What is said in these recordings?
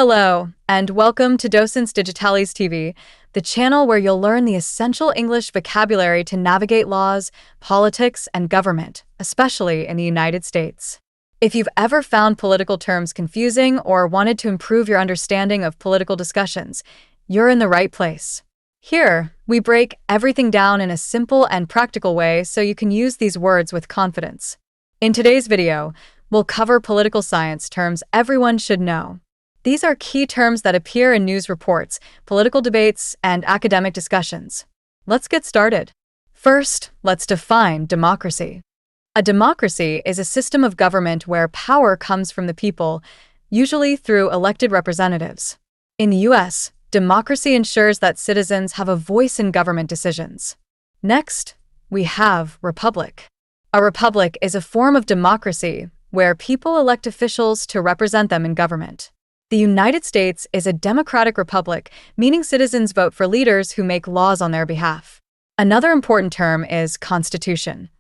Hello, and welcome to Docens Digitalis TV, the channel where you'll learn the essential English vocabulary to navigate laws, politics, and government, especially in the United States. If you've ever found political terms confusing or wanted to improve your understanding of political discussions, you're in the right place. Here, we break everything down in a simple and practical way so you can use these words with confidence. In today's video, we'll cover political science terms everyone should know. These are key terms that appear in news reports, political debates, and academic discussions. Let's get started. First, let's define democracy. A democracy is a system of government where power comes from the people, usually through elected representatives. In the US, democracy ensures that citizens have a voice in government decisions. Next, we have republic. A republic is a form of democracy where people elect officials to represent them in government. The United States is a democratic republic, meaning citizens vote for leaders who make laws on their behalf. Another important term is constitution.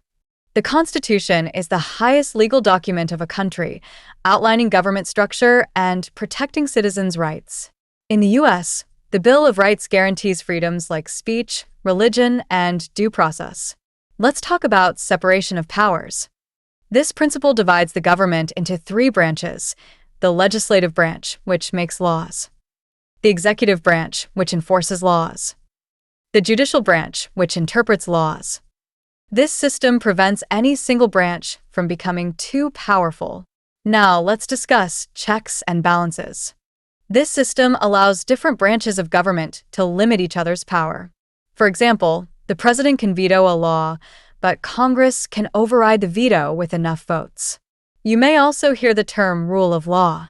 The Constitution is the highest legal document of a country, outlining government structure and protecting citizens' rights. In the US, the Bill of Rights guarantees freedoms like speech, religion, and due process. Let's talk about separation of powers. This principle divides the government into three branches: the legislative branch, which makes laws; the executive branch, which enforces laws; the judicial branch, which interprets laws. This system prevents any single branch from becoming too powerful. Now, let's discuss checks and balances. This system allows different branches of government to limit each other's power. For example, the president can veto a law, but Congress can override the veto with enough votes. You may also hear the term rule of law.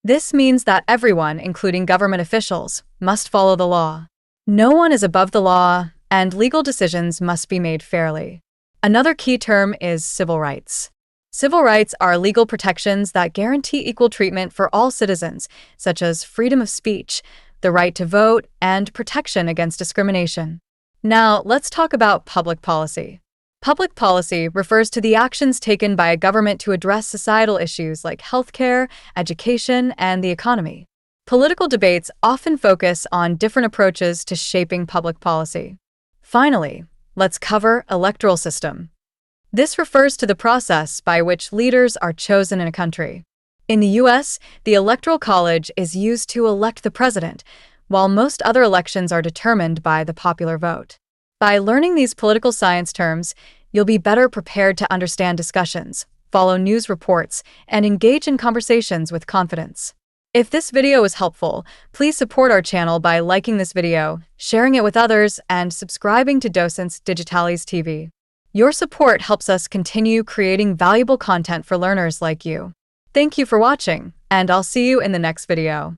This means that everyone, including government officials, must follow the law. No one is above the law, and legal decisions must be made fairly. Another key term is civil rights. Civil rights are legal protections that guarantee equal treatment for all citizens, such as freedom of speech, the right to vote, and protection against discrimination. Now, let's talk about public policy. Public policy refers to the actions taken by a government to address societal issues like healthcare, education, and the economy. Political debates often focus on different approaches to shaping public policy. Finally, let's cover electoral system. This refers to the process by which leaders are chosen in a country. In the US, the Electoral College is used to elect the president, while most other elections are determined by the popular vote. By learning these political science terms, you'll be better prepared to understand discussions, follow news reports, and engage in conversations with confidence. If this video is helpful, please support our channel by liking this video, sharing it with others, and subscribing to Docens Digitalis TV. Your support helps us continue creating valuable content for learners like you. Thank you for watching, and I'll see you in the next video.